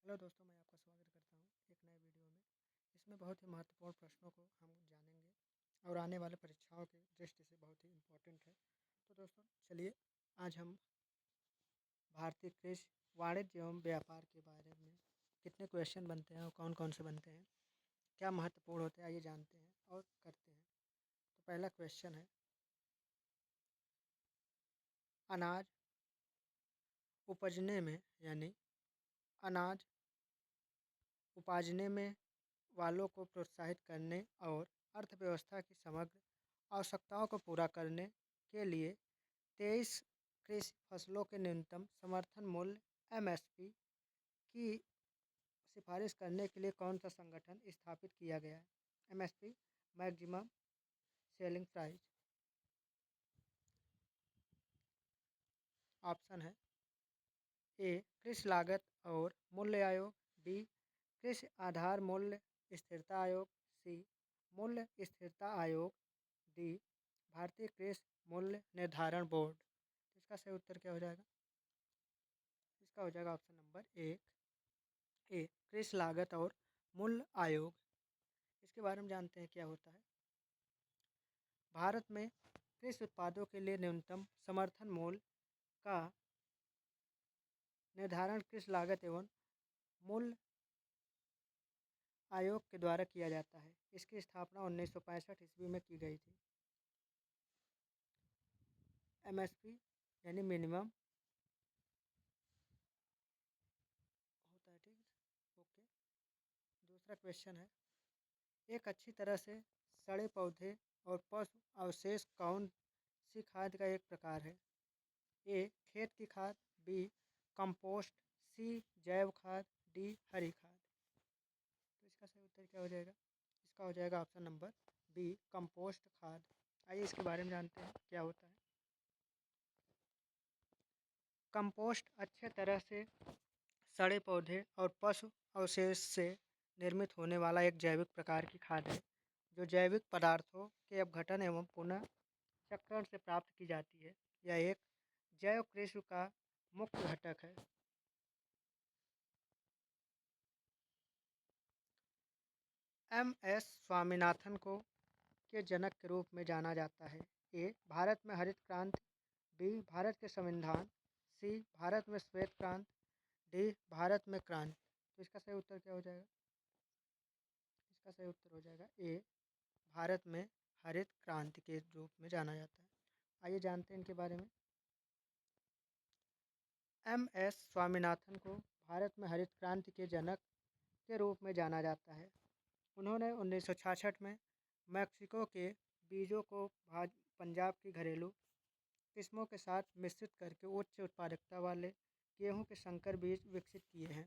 Hello दोस्तों, मैं आपका स्वागत करता हूँ एक नए वीडियो में। इसमें बहुत ही महत्वपूर्ण प्रश्नों को हम जानेंगे और आने वाले परीक्षाओं की दृष्टि से बहुत ही इम्पोर्टेंट है। तो दोस्तों चलिए, आज हम भारतीय कृषि वाणिज्य एवं व्यापार के बारे में कितने क्वेश्चन बनते हैं और कौन कौन से बनते हैं, क्या महत्वपूर्ण होते हैं, आइए जानते हैं और करते हैं। तो पहला क्वेश्चन है, अनाज उपजने में यानी अनाज उपाजने में वालों को प्रोत्साहित करने और अर्थव्यवस्था की समग्र आवश्यकताओं को पूरा करने के लिए 23 कृषि फसलों के न्यूनतम समर्थन मूल्य (एमएसपी) की सिफारिश करने के लिए कौन सा संगठन स्थापित किया गया है? MSP maximum selling price. Option है ए कृषि लागत और मूल्य आयोग, बी कृषि आधार मूल्य स्थिरता आयोग, सी मूल्य स्थिरता आयोग, डी भारतीय कृषि मूल्य निर्धारण बोर्ड। तो इसका सही उत्तर क्या हो जाएगा? इसका हो जाएगा ऑप्शन नंबर ए कृषि लागत और मूल्य आयोग। इसके बारे में जानते हैं क्या होता है। भारत में कृषि उत्पादों के लिए न्यूनतम समर्थन मूल्य का निर्धारण कृषि लागत एवं मूल्य आयोग के द्वारा किया जाता है। इसकी स्थापना 1965 ईस्वी में की गई थी। एमएसपी यानी मिनिमम होता है, ठीक है, ओके। दूसरा क्वेश्चन है, एक अच्छी तरह से सड़े पौधे और पशु अवशेष कौन सी खाद का एक प्रकार है? ए खेत की खाद, बी कंपोस्ट, सी जैव खाद, डी हरी खाद। तो इसका सही उत्तर क्या हो जाएगा? इसका हो जाएगा ऑप्शन नंबर बी कंपोस्ट खाद। आइए इसके बारे में जानते हैं क्या होता है। कंपोस्ट अच्छे तरह से सड़े पौधे और पशु अवशेष से निर्मित होने वाला एक जैविक प्रकार की खाद है जो जैविक पदार्थों के अपघटन एवं पुनः चक्रण से प्राप्त की जाती है। यह एक जैव कृषि का मुख्य घटक है। एम.एस. स्वामीनाथन को के जनक के रूप में जाना जाता है। ए भारत में हरित क्रांति, बी भारत के संविधान, सी भारत में श्वेत क्रांति, डी भारत में क्रांति। तो इसका सही उत्तर क्या हो जाएगा? इसका सही उत्तर हो जाएगा ए भारत में हरित क्रांति के रूप में जाना जाता है। आइए जानते हैं इनके बारे में। एम.एस. स्वामीनाथन को भारत में हरित क्रांति के जनक के रूप में जाना जाता है। उन्होंने 1966 में मैक्सिको के बीजों को पंजाब की घरेलू किस्मों के साथ मिश्रित करके उच्च उत्पादकता वाले गेहूं के संकर बीज विकसित किए हैं।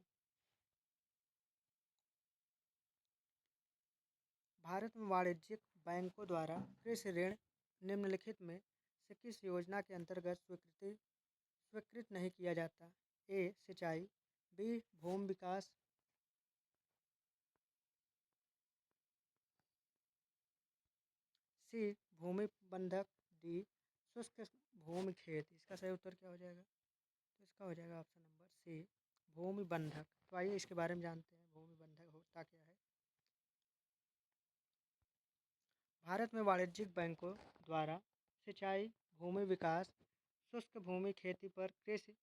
भारत में वाणिज्यिक बैंकों द्वारा कृषि ऋण निम्नलिखित में से किस योजना के अंतर्गत स्वीकृत नहीं किया जाता? ए सिंचाई, बी भूमि विकास, सी भूमि बंधक, डी शुष्क भूमि खेती। इसका सही उत्तर क्या हो जाएगा? तो इसका हो जाएगा ऑप्शन नंबर सी भूमि बंधक। तो आइए इसके बारे में जानते हैं भूमि बंधक होता क्या है। भारत में वाणिज्यिक बैंकों द्वारा सिंचाई, भूमि विकास, शुष्क भूमि खेती पर कृषि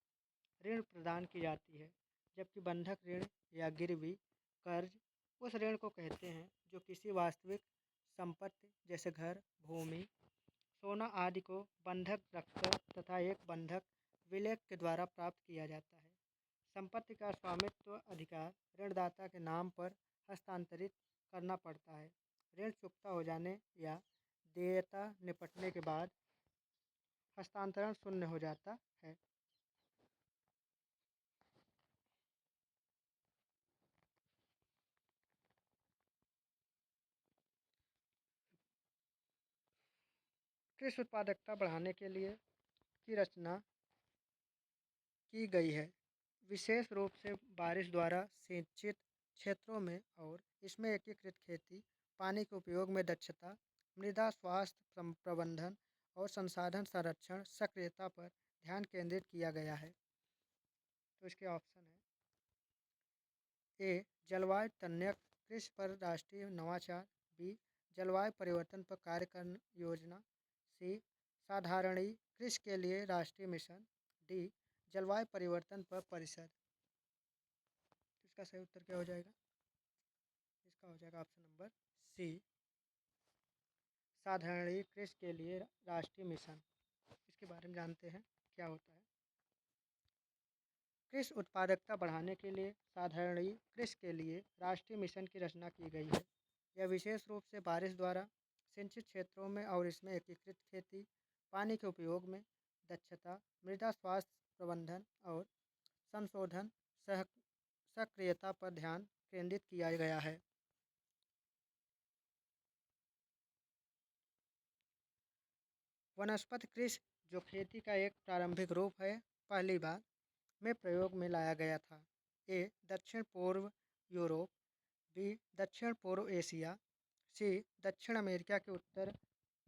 ऋण प्रदान की जाती है, जबकि बंधक ऋण या गिरवी कर्ज उस ऋण को कहते हैं जो किसी वास्तविक संपत्ति जैसे घर, भूमि, सोना आदि को बंधक रखकर तथा एक बंधक विलेख के द्वारा प्राप्त किया जाता है। संपत्ति का स्वामित्व अधिकार ऋणदाता के नाम पर हस्तांतरित करना पड़ता है। ऋण चुकता हो जाने या देयता निपटने के बाद हस्तांतरण शून्य हो जाता है। कृषि उत्पादकता बढ़ाने के लिए की रचना की गई है, विशेष रूप से बारिश द्वारा सिंचित क्षेत्रों में, और इसमें एकीकृत खेती, पानी के उपयोग में दक्षता, मृदा स्वास्थ्य प्रबंधन और संसाधन संरक्षण सक्रियता पर ध्यान केंद्रित किया गया है। तो इसके ऑप्शन है ए जलवायु तन्यक कृषि पर राष्ट्रीय नवाचार। बी जलवायु परिवर्तन पर कार्य कर योजना। सी साधारणीय कृषि के लिए राष्ट्रीय मिशन। डी जलवायु परिवर्तन पर परिषद। इसका सही उत्तर क्या हो जाएगा? इसका हो जाएगा ऑप्शन नंबर सी साधारणीय कृषि के लिए राष्ट्रीय मिशन। इसके बारे में जानते हैं क्या होता है। कृषि उत्पादकता बढ़ाने के लिए साधारणीय कृषि के लिए राष्ट्रीय मिशन की रचना की गई है। यह विशेष रूप से बारिश द्वारा सिंचित क्षेत्रों में और इसमें एकीकृत खेती, पानी के उपयोग में दक्षता, मृदा स्वास्थ्य प्रबंधन और संशोधन सक्रियता पर ध्यान केंद्रित किया गया है। वनस्पति कृषि, जो खेती का एक प्रारंभिक रूप है, पहली बार में प्रयोग में लाया गया था। ए दक्षिण पूर्व यूरोप। बी दक्षिण पूर्व एशिया। सी दक्षिण अमेरिका के उत्तर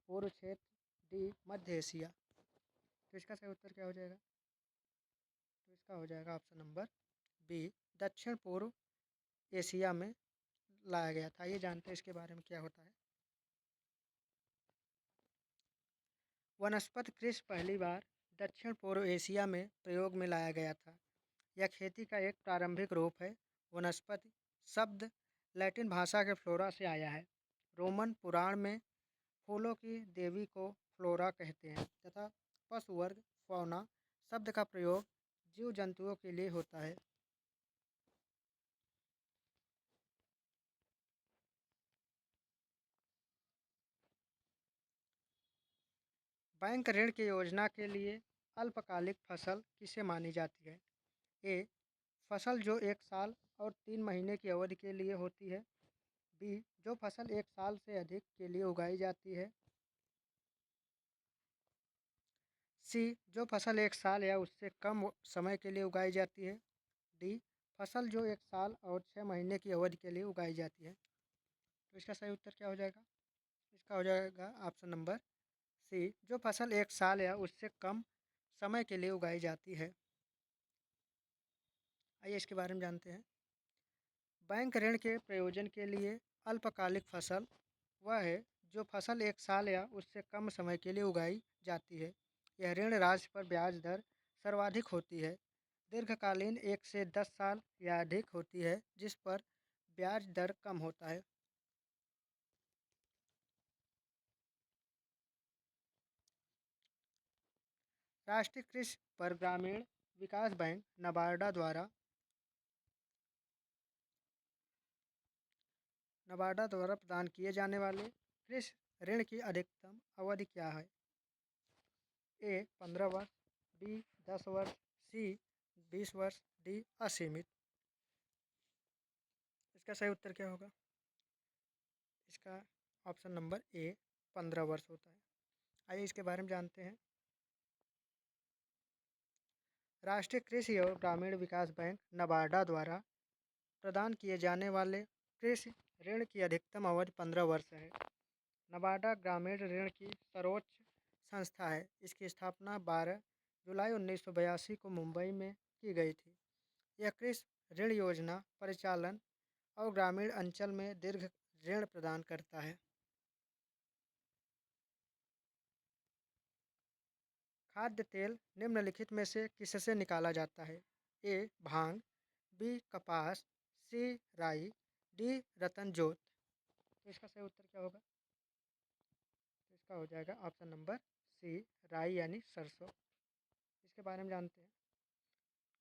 पूर्व क्षेत्र। डी मध्य एशिया। तो इसका सही उत्तर क्या हो जाएगा? तो इसका हो जाएगा ऑप्शन नंबर बी दक्षिण पूर्व एशिया में लाया गया था। ये जानते हैं इसके बारे में क्या होता है। वनस्पति कृषि पहली बार दक्षिण पूर्व एशिया में प्रयोग में लाया गया था। यह खेती का एक प्रारंभिक रूप है। वनस्पति शब्द लैटिन भाषा के फ्लोरा से आया है। रोमन पुराण में फूलों की देवी को फ्लोरा कहते हैं तथा पशु वर्ग फौना शब्द का प्रयोग जीव जंतुओं के लिए होता है। बैंक ऋण की योजना के लिए अल्पकालिक फसल किसे मानी जाती है? ए फसल जो 1 साल और 3 महीने की अवधि के लिए होती है। बी जो फसल 1 साल से अधिक के लिए उगाई जाती है। सी जो फसल 1 साल या उससे कम समय के लिए उगाई जाती है। डी फसल जो 1 साल और 6 महीने की अवधि के लिए उगाई जाती है। तो इसका सही उत्तर क्या हो जाएगा? इसका हो जाएगा ऑप्शन नंबर सी जो फसल 1 साल या उससे कम समय के लिए उगाई जाती है। आइए इसके बारे में जानते हैं। बैंक ऋण के प्रयोजन के लिए अल्पकालिक फसल वह है जो फसल 1 साल या उससे कम समय के लिए उगाई जाती है। यह ऋण राशि पर ब्याज दर सर्वाधिक होती है। दीर्घकालीन 1 से 10 साल या अधिक होती है जिस पर ब्याज दर कम होता है। राष्ट्रीय कृषि पर ग्रामीण विकास बैंक नबार्डा द्वारा प्रदान किए जाने वाले कृषि ऋण की अधिकतम अवधि क्या है? ए 15 वर्ष। बी 10 वर्ष। सी 20 वर्ष। डी असीमित। इसका सही उत्तर क्या होगा? इसका ऑप्शन नंबर ए 15 वर्ष होता है। आइए इसके बारे में जानते हैं। राष्ट्रीय कृषि और ग्रामीण विकास बैंक नबार्डा द्वारा प्रदान किए जाने वाले कृषि ऋण की अधिकतम अवधि 15 वर्ष है। नबार्डा ग्रामीण ऋण की सर्वोच्च संस्था है। इसकी स्थापना 12 जुलाई 1982 को मुंबई में की गई थी। यह कृषि ऋण योजना परिचालन और ग्रामीण अंचल में दीर्घ ऋण प्रदान करता है। खाद्य तेल निम्नलिखित में से किससे निकाला जाता है? ए भांग। बी कपास। सी राई। डी रतन जोत। तो इसका सही उत्तर क्या होगा? तो इसका हो जाएगा ऑप्शन नंबर सी राई यानी सरसों। इसके बारे में जानते हैं।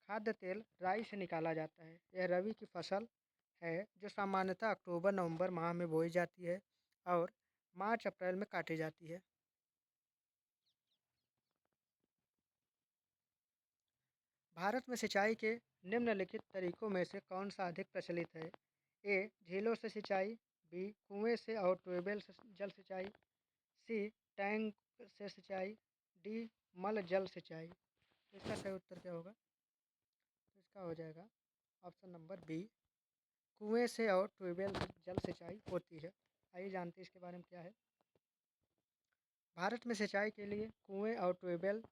खाद्य तेल राई से निकाला जाता है। यह रबी की फसल है जो सामान्यतः अक्टूबर नवंबर माह में बोई जाती है और मार्च अप्रैल में काटी जाती है। भारत में सिंचाई के निम्नलिखित तरीकों में से कौन सा अधिक प्रचलित है? ए झीलों से सिंचाई। बी कुएं से और ट्यूबवेल से जल सिंचाई। सी टैंक से सिंचाई। डी मल जल सिंचाई। तो इसका सही उत्तर क्या होगा? तो इसका हो जाएगा ऑप्शन नंबर बी कुएं से और ट्यूबवेल से जल सिंचाई होती है। आइए जानते हैं इसके बारे में क्या है। भारत में सिंचाई के लिए कुएं और ट्यूबवेल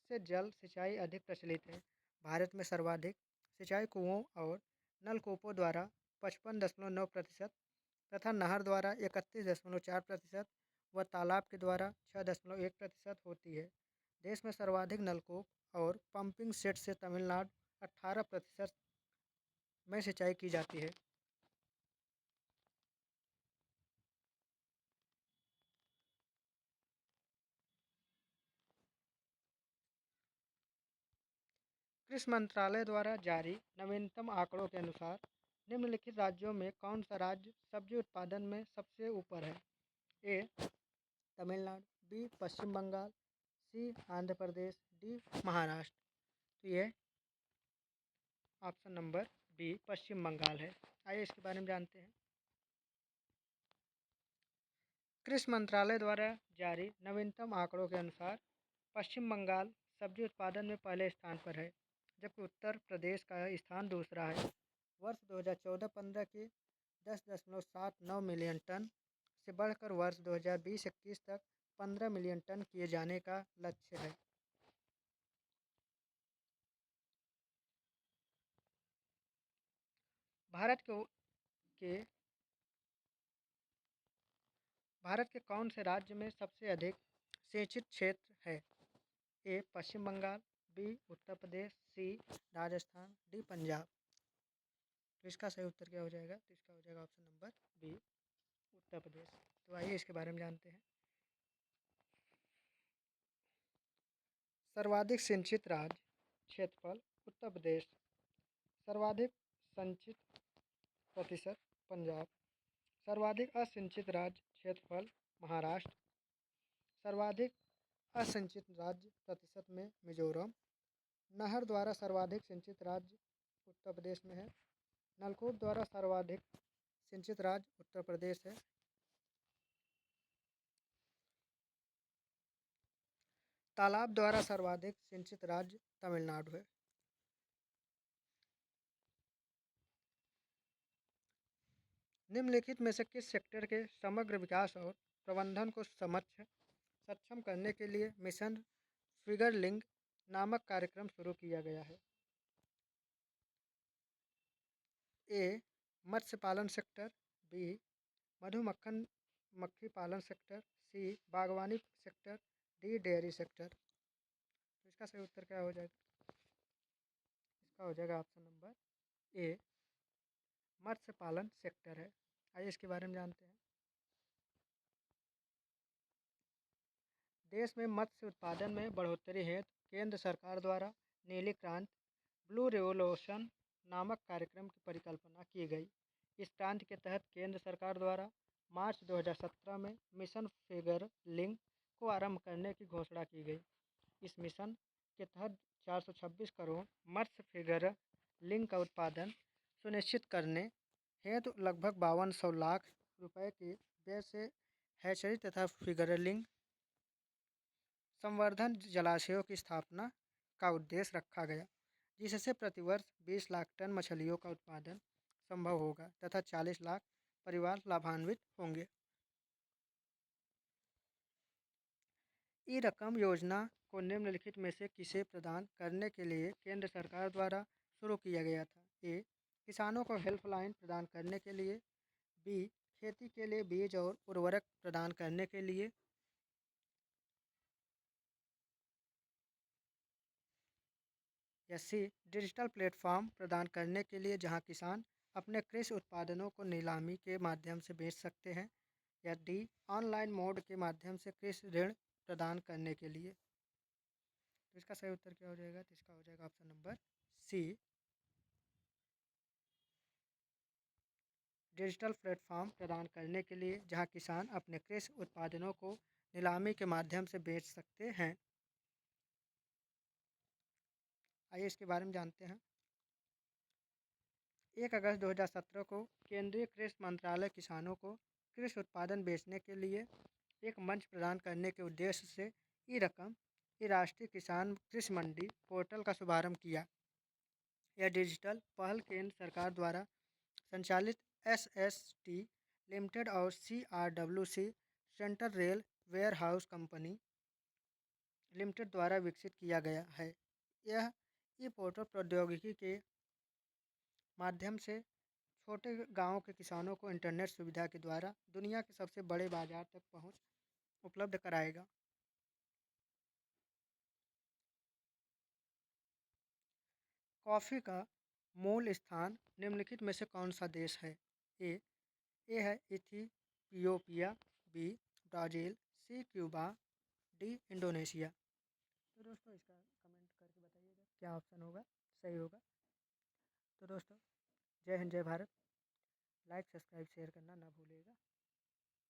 से जल सिंचाई अधिक प्रचलित है। भारत में सर्वाधिक सिंचाई कुओं और नलकूपों द्वारा 55.9% तथा नहर द्वारा 31.4% व तालाब के द्वारा 6.1% होती है। देश में सर्वाधिक नलकूप और पंपिंग सेट से तमिलनाडु 18% में सिंचाई की जाती है। कृषि मंत्रालय द्वारा जारी नवीनतम आंकड़ों के अनुसार निम्नलिखित राज्यों में कौन सा राज्य सब्जी उत्पादन में सबसे ऊपर है? ए तमिलनाडु, बी पश्चिम बंगाल, सी आंध्र प्रदेश, डी महाराष्ट्र। तो ये ऑप्शन नंबर बी पश्चिम बंगाल है। आइए इसके बारे में जानते हैं। कृषि मंत्रालय द्वारा जारी नवीनतम आंकड़ों के अनुसार पश्चिम बंगाल सब्जी उत्पादन में पहले स्थान पर है, जबकि उत्तर प्रदेश का स्थान दूसरा है। वर्ष 2014-15 के 10.79 मिलियन टन से बढ़कर वर्ष 2020-21 तक 15 मिलियन टन किए जाने का लक्ष्य है। भारत के भारत के कौन से राज्य में सबसे अधिक सिंचित क्षेत्र है? ए पश्चिम बंगाल, बी उत्तर प्रदेश, सी राजस्थान, डी पंजाब। तो इसका सही उत्तर क्या हो जाएगा? तो इसका हो जाएगा option number B Uttar Pradesh. तो आइए इसके बारे में जानते हैं। सर्वाधिक सिंचित राज्य क्षेत्रफल उत्तर प्रदेश, सर्वाधिक संचित प्रतिशत पंजाब, सर्वाधिक असिंचित राज्य क्षेत्रफल महाराष्ट्र, सर्वाधिक असिंचित राज्य प्रतिशत में मिजोरम, नहर द्वारा सर्वाधिक सिंचित राज्य उत्तर प्रदेश में है, नलकूप द्वारा सर्वाधिक सिंचित राज्य उत्तर प्रदेश है, तालाब द्वारा सर्वाधिक सिंचित राज्य तमिलनाडु है। निम्नलिखित में से किस सेक्टर के समग्र विकास और प्रबंधन को सक्षम करने के लिए मिशन फिगरलिंग नामक कार्यक्रम शुरू किया गया है? ए मत्स्य पालन सेक्टर, बी मधुमक्खन मक्खी पालन सेक्टर, सी बागवानी सेक्टर, डी डेयरी सेक्टर। तो इसका सही उत्तर क्या हो जाएगा? इसका हो जाएगा ऑप्शन नंबर ए मत्स्य पालन सेक्टर है। आइए इसके बारे में जानते हैं। देश में मत्स्य उत्पादन में बढ़ोतरी हेतु केंद्र सरकार द्वारा नीली क्रांति ब्लू रेवोल्यूशन नामक कार्यक्रम की परिकल्पना की गई। इस क्रांति के तहत केंद्र सरकार द्वारा मार्च 2017 में मिशन फिगर लिंक को आरंभ करने की घोषणा की गई। इस मिशन के तहत 426 करोड़ मत्स्य फिगर लिंक का उत्पादन सुनिश्चित करने हेतु लगभग 5200 लाख रुपए के व्यय से हैचरी तथा फिगरलिंग संवर्धन जलाशयों की स्थापना का उद्देश्य रखा गया, जिससे प्रतिवर्ष 20 लाख टन मछलियों का उत्पादन संभव होगा तथा 40 लाख परिवार लाभान्वित होंगे। ई रकम योजना को निम्नलिखित में से किसे प्रदान करने के लिए केंद्र सरकार द्वारा शुरू किया गया था? ए किसानों को हेल्पलाइन प्रदान करने के लिए, बी खेती के लिए बीज और उर्वरक प्रदान करने के लिए, या सी डिजिटल प्लेटफॉर्म प्रदान करने के लिए जहां किसान अपने कृषि उत्पादनों को नीलामी के माध्यम से बेच सकते हैं, या डी ऑनलाइन मोड के माध्यम से कृषि ऋण प्रदान करने के लिए। तो इसका सही उत्तर क्या हो जाएगा? तो इसका हो जाएगा option number C digital platform प्रदान करने के लिए जहां किसान अपने कृषि उत्पादनों को नीलामी के माध्यम से बेच सकते हैं। आइए इसके बारे में जानते हैं। 1 अगस्त 2017 को केंद्रीय कृषि मंत्रालय किसानों को कृषि उत्पादन बेचने के लिए एक मंच प्रदान करने के उद्देश्य से ई रकम ई राष्ट्रीय किसान कृषि मंडी पोर्टल का शुभारंभ किया। यह डिजिटल पहल केंद्र सरकार द्वारा संचालित SST लिमिटेड और CRWC central rail warehouse company limited द्वारा विकसित किया गया है। यह ई पोर्टल प्रौद्योगिकी के माध्यम से छोटे गाँव के किसानों को इंटरनेट सुविधा के द्वारा दुनिया के सबसे बड़े बाजार तक पहुँच उपलब्ध कराएगा। कॉफ़ी का मूल स्थान निम्नलिखित में से कौन सा देश है? ए है इथियोपिया, बी ब्राज़ील, सी क्यूबा, डी इंडोनेशिया। तो दोस्तों इसका कमेंट करके बताइएगा क्या ऑप्शन होगा सही होगा। तो दोस्तों जय हिंद जय भारत। लाइक सब्सक्राइब शेयर करना ना भूलिएगा।